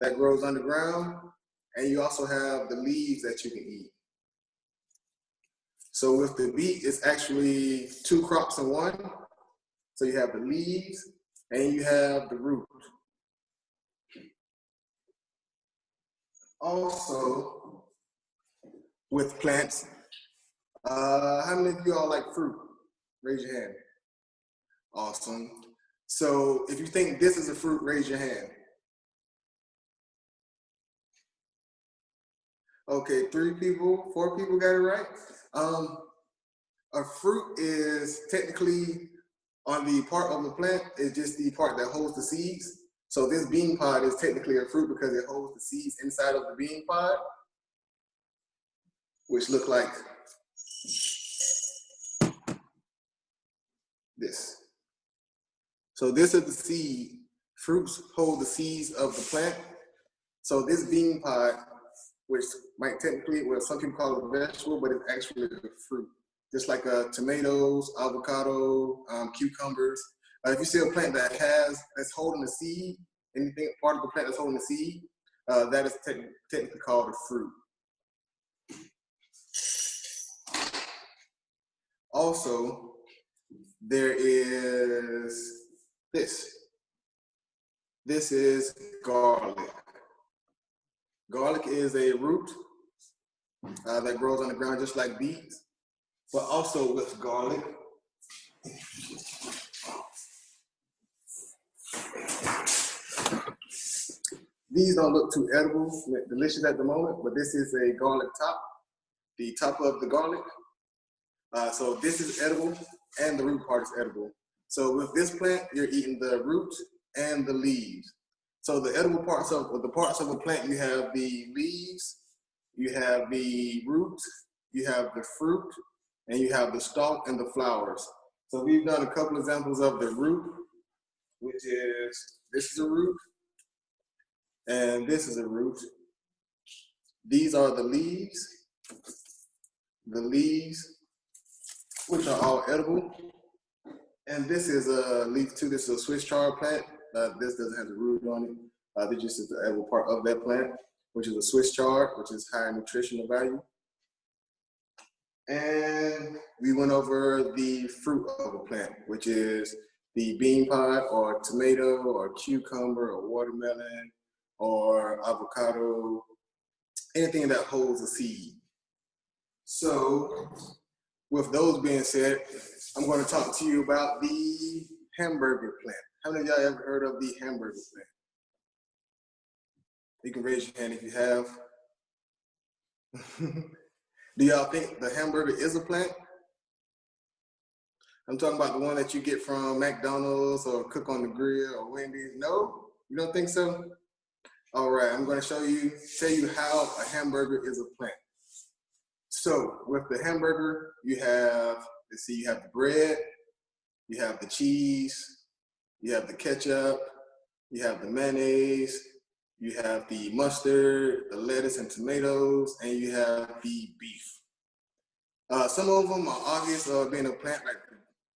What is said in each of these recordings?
that grows underground, and you also have the leaves that you can eat. So with the beet, it's actually 2 crops in one. So you have the leaves and you have the root. Also, with plants, how many of you all like fruit? Raise your hand. Awesome. So if you think this is a fruit, raise your hand. Okay, 3 people, 4 people got it right. A fruit is technically on the part of the plant, it's just the part that holds the seeds. So this bean pod is technically a fruit because it holds the seeds inside of the bean pod, which look like this. So this is the seed. Fruits hold the seeds of the plant. So this bean pod, which might technically, well, some people call it a vegetable, but it's actually a fruit. Just like tomatoes, avocado, cucumbers. If you see a plant that's holding a seed, anything part of the plant that's holding a seed, that is technically called a fruit. Also, there is this. This is garlic. Garlic is a root that grows on the ground just like beets. But also with garlic, these don't look too edible, delicious at the moment, but this is a garlic top, the top of the garlic. So this is edible and the root part is edible. So with this plant, you're eating the root and the leaves. So the edible parts of the plant, you have the leaves, you have the root, you have the fruit, and you have the stalk and the flowers. So we've done a couple examples of the root, which is, this is a root, and this is a root. These are the leaves, which are all edible. And this is a leaf too. This is a Swiss chard plant. This doesn't have the root on it. This just is the edible part of that plant, which is a Swiss chard, which is high in nutritional value. And we went over the fruit of a plant, which is the bean pod or tomato or cucumber or watermelon or avocado, anything that holds a seed. So with those being said, I'm going to talk to you about the Hamburger Plant. How many of y'all ever heard of the Hamburger Plant? You can raise your hand if you have. Do y'all think the hamburger is a plant? I'm talking about the one that you get from McDonald's or cook on the grill or Wendy's. No? You don't think so? All right, I'm going to tell you how a hamburger is a plant. So with the hamburger, you have the bread, you have the cheese, you have the ketchup, you have the mayonnaise, you have the mustard, the lettuce and tomatoes, and you have the beef. Some of them are obvious being a plant, like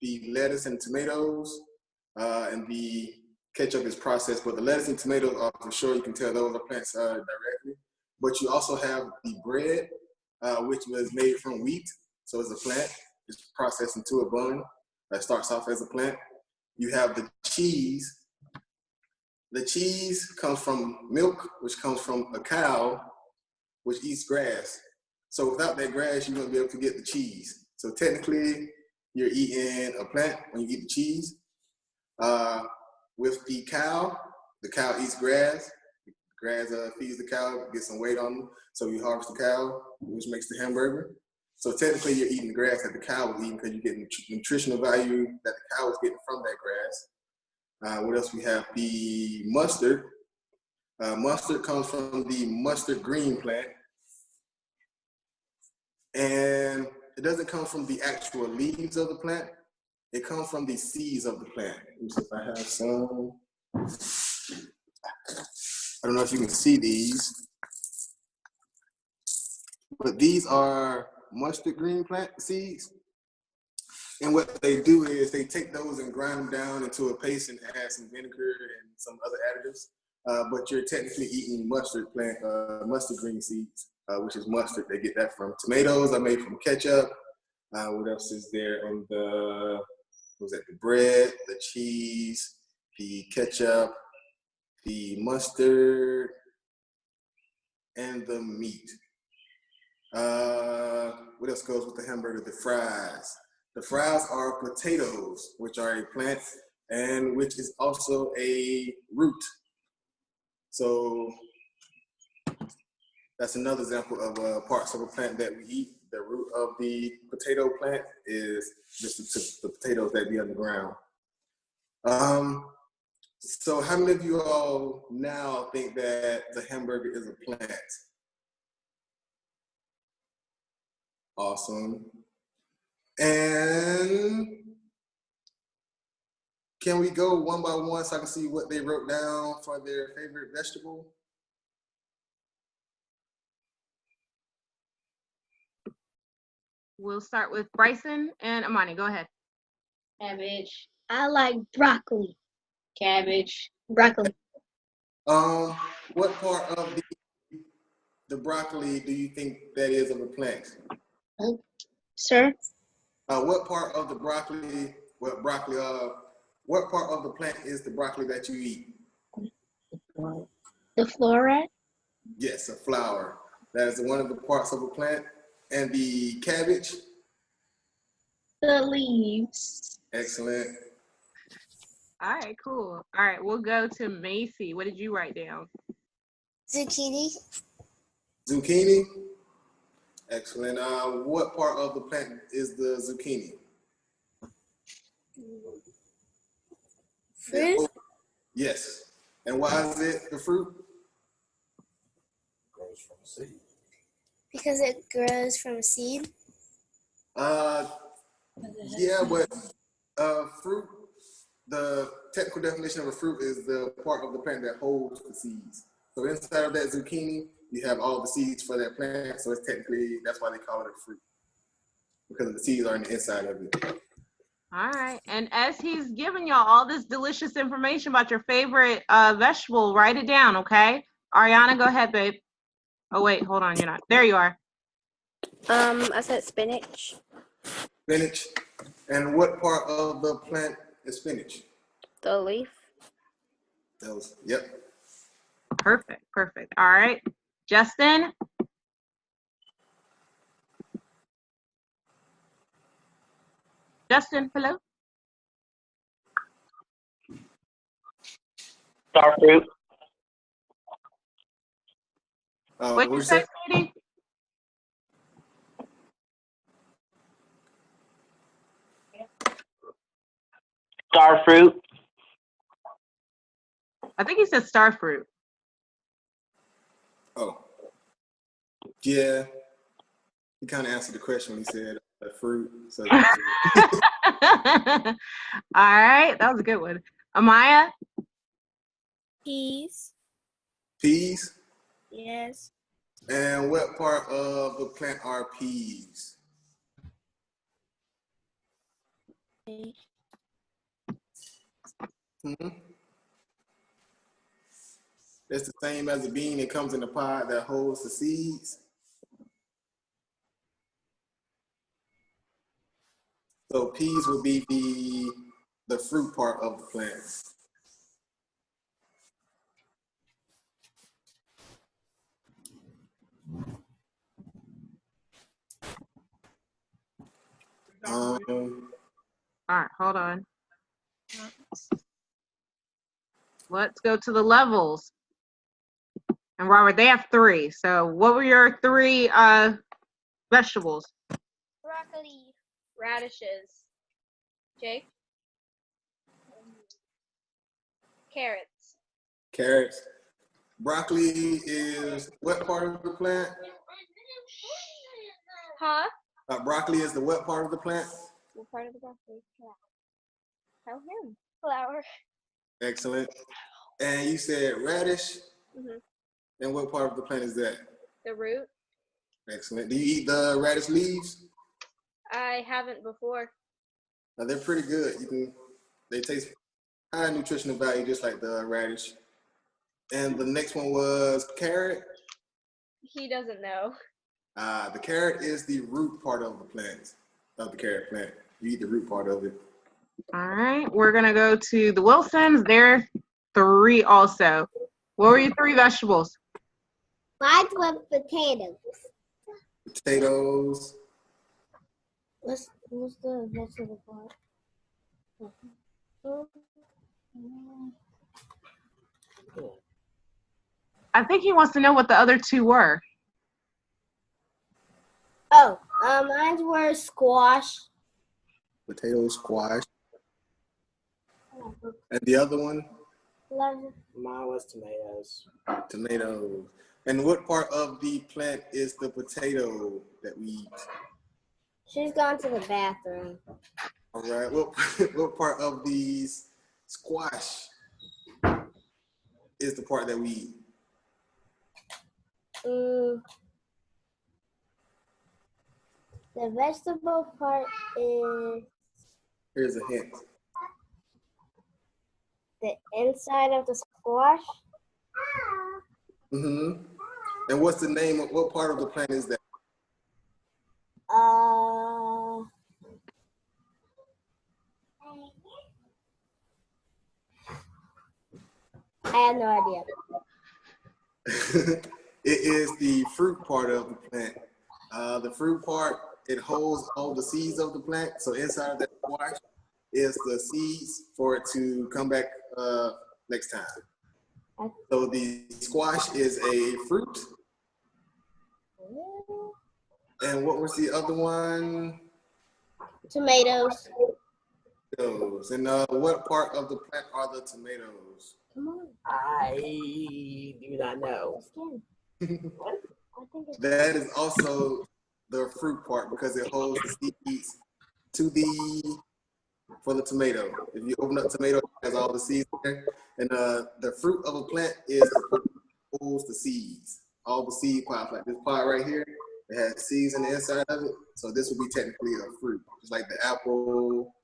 the lettuce and tomatoes, and the ketchup is processed, but the lettuce and tomatoes are for sure, you can tell those are plants directly. But you also have the bread, which was made from wheat, so it's a plant. It's processed into a bun that starts off as a plant. You have the cheese. The cheese comes from milk, which comes from a cow, which eats grass. So without that grass, you wouldn't be able to get the cheese. So technically, you're eating a plant when you eat the cheese. With the cow eats grass. The grass feeds the cow, gets some weight on them. So you harvest the cow, which makes the hamburger. So technically, you're eating the grass that the cow was eating because you get nutritional value that the cow is getting from that grass. What else we have? The mustard. Mustard comes from the mustard green plant. And it doesn't come from the actual leaves of the plant. It comes from the seeds of the plant. Let me see if I have some. I don't know if you can see these, but these are mustard green plant seeds. And what they do is they take those and grind them down into a paste and add some vinegar and some other additives but you're technically eating mustard plant, mustard green seeds, which is mustard. They get that from tomatoes are made from ketchup. What else is there on the, what was that, the bread, the cheese, the ketchup, the mustard, and the meat. What else goes with the hamburger? The fries. The fries are potatoes, which are a plant and which is also a root. So that's another example of parts of a plant that we eat. The root of the potato plant is just the potatoes that be underground. So how many of you all now think that the hamburger is a plant? Awesome. And can we go one by one so I can see what they wrote down for their favorite vegetable? We'll start with Bryson and Amani. Go ahead. Cabbage. I like broccoli. Cabbage. Broccoli. What part of the broccoli do you think that is of a plant? Sir? What part of the broccoli, what part of the plant is the broccoli that you eat? The floret? Yes, a flower. That is one of the parts of a plant. And the cabbage? The leaves. Excellent. All right, cool. All right, we'll go to Macy. What did you write down? Zucchini. Zucchini? Excellent. What part of the plant is the zucchini? Fruit. Yes. And why is it the fruit? Grows from a seed. Because it grows from a seed. Yeah, but fruit, the technical definition of a fruit is the part of the plant that holds the seeds. So inside of that zucchini, you have all the seeds for that plant. So it's technically, that's why they call it a fruit, because the seeds are in the inside of it. All right, and as he's giving y'all all this delicious information about your favorite vegetable, write it down, okay? Ariana, go ahead, babe. Oh, wait, hold on, you're not. There you are. I said spinach. Spinach. And what part of the plant is spinach? The leaf. Those. Yep. Perfect, perfect. All right, Justin. Justin, hello? Star fruit. What'd you say, sweetie? Star fruit. I think he said star fruit. Oh. Yeah. He kind of answered the question when he said fruit. So. All right, that was a good one. Amaya? Peas. Peas. Yes. And what part of the plant are peas? It's the same as a bean. It comes in a pod that holds the seeds. So peas would be the fruit part of the plant. All right, hold on. Let's go to the levels. And Robert, they have 3. So what were your 3 vegetables? Broccoli. Radishes. Jake? Carrots. Carrots. Broccoli is what part of the plant? Huh? Broccoli is the what part of the plant? What part of the broccoli? Tell him. Flower. Excellent. And you said radish? Mm-hmm. And what part of the plant is that? The root. Excellent. Do you eat the radish leaves? I haven't before. They're pretty good. They taste high nutritional value, just like the radish. And the next one was carrot. He doesn't know. The carrot is the root part of the plant, of the carrot plant. You eat the root part of it. All right, we're gonna go to the Wilsons. They're 3 also. What were your 3 vegetables? Mine was potatoes. Potatoes. What's the vegetable part? I think he wants to know what the other 2 were. Oh, mine were squash. Potato, squash. And the other one? Mine was tomatoes. Tomatoes. And what part of the plant is the potato that we eat? She's gone to the bathroom. All right. What part of the squash is the part that we eat? The vegetable part is Here's a hint. the inside of the squash. Mm-hmm. And what's the name of, what part of the plant is that? I have no idea. It is the fruit part of the plant. The fruit part, it holds all the seeds of the plant. So inside of that squash is the seeds for it to come back next time. So the squash is a fruit. And what was the other one? Tomatoes. Tomatoes. And what part of the plant are the tomatoes? Come on. I do not know. That is also the fruit part because it holds the seeds for the tomato. If you open up tomato, it has all the seeds there. And the fruit of a plant is the part that holds the seeds. All the seed pods, like this pod right here, it has seeds in the inside of it. So this would be technically a fruit. Just like the apple,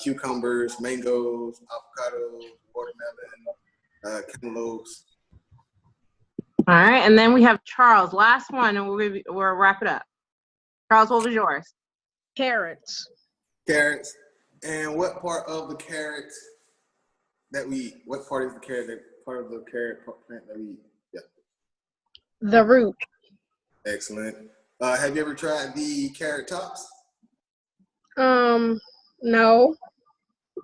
cucumbers, mangoes, avocados, watermelon, cantaloupes. All right, and then we have Charles. Last one, and we'll wrap it up. Charles, what was yours? Carrots. Carrots. And what part of the carrot that we eat? What part is the carrot part of the carrot plant that we eat? Yeah. The root. Excellent. Have you ever tried the carrot tops? No.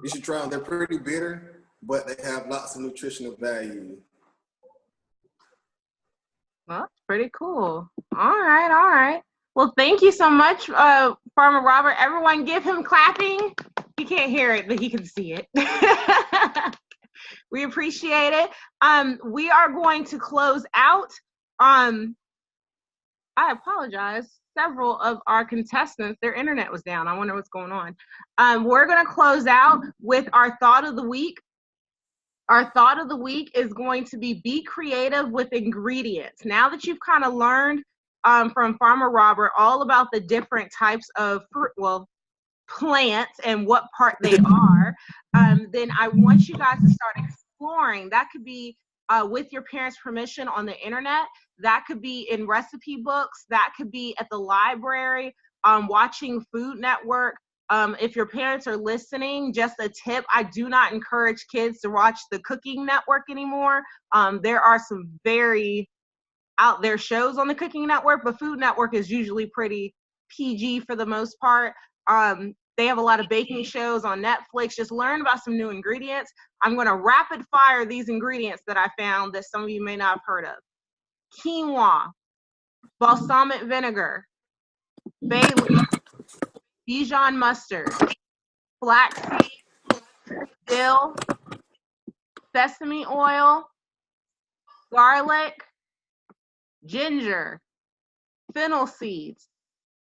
You should try them. They're pretty bitter, but they have lots of nutritional value. Well, that's pretty cool. All right. Well, thank you so much, Farmer Robert. Everyone give him clapping. He can't hear it, but he can see it. We appreciate it. We are going to close out. I apologize. Several of our contestants, their internet was down. I wonder what's going on. We're going to close out with our thought of the week. Our thought of the week is going to be creative with ingredients. Now that you've kind of learned from Farmer Robert all about the different types of plants and what part they are, then I want you guys to start exploring. That could be with your parents' permission on the internet. That could be in recipe books. That could be at the library, watching Food Network. If your parents are listening, just a tip, I do not encourage kids to watch the Cooking Network anymore. There are some very out there shows on the Cooking Network, but Food Network is usually pretty PG for the most part. They have a lot of baking shows on Netflix. Just learn about some new ingredients. I'm going to rapid fire these ingredients that I found that some of you may not have heard of. Quinoa, balsamic vinegar, bay leaf, Dijon mustard, flaxseed, dill, sesame oil, garlic, ginger, fennel seeds,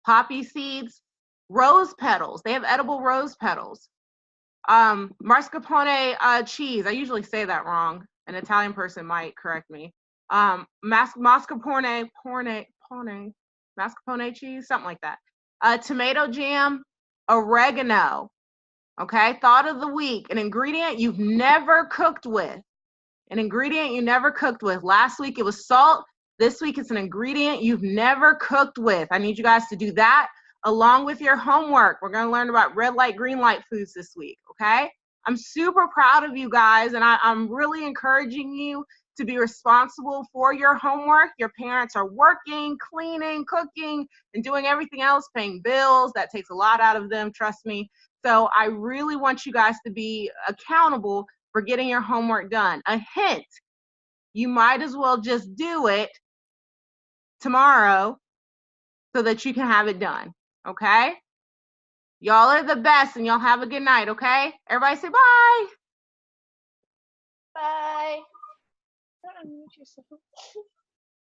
poppy seeds, rose petals. They have edible rose petals. Mascarpone cheese. I usually say that wrong. An Italian person might correct me. Mascarpone cheese, something like that. Tomato jam, oregano. Okay, thought of the week, an ingredient you've never cooked with. An ingredient you never cooked with. Last week it was salt. This week it's an ingredient you've never cooked with. I need you guys to do that along with your homework. We're going to learn about red light, green light foods this week, okay? I'm super proud of you guys, and I'm really encouraging you to be responsible for your homework. Your parents are working, cleaning, cooking, and doing everything else, paying bills. That takes a lot out of them, trust me. So I really want you guys to be accountable for getting your homework done. A hint, you might as well just do it tomorrow so that you can have it done, okay? Y'all are the best, and y'all have a good night, okay? Everybody say bye. Bye. Don't unmute yourself.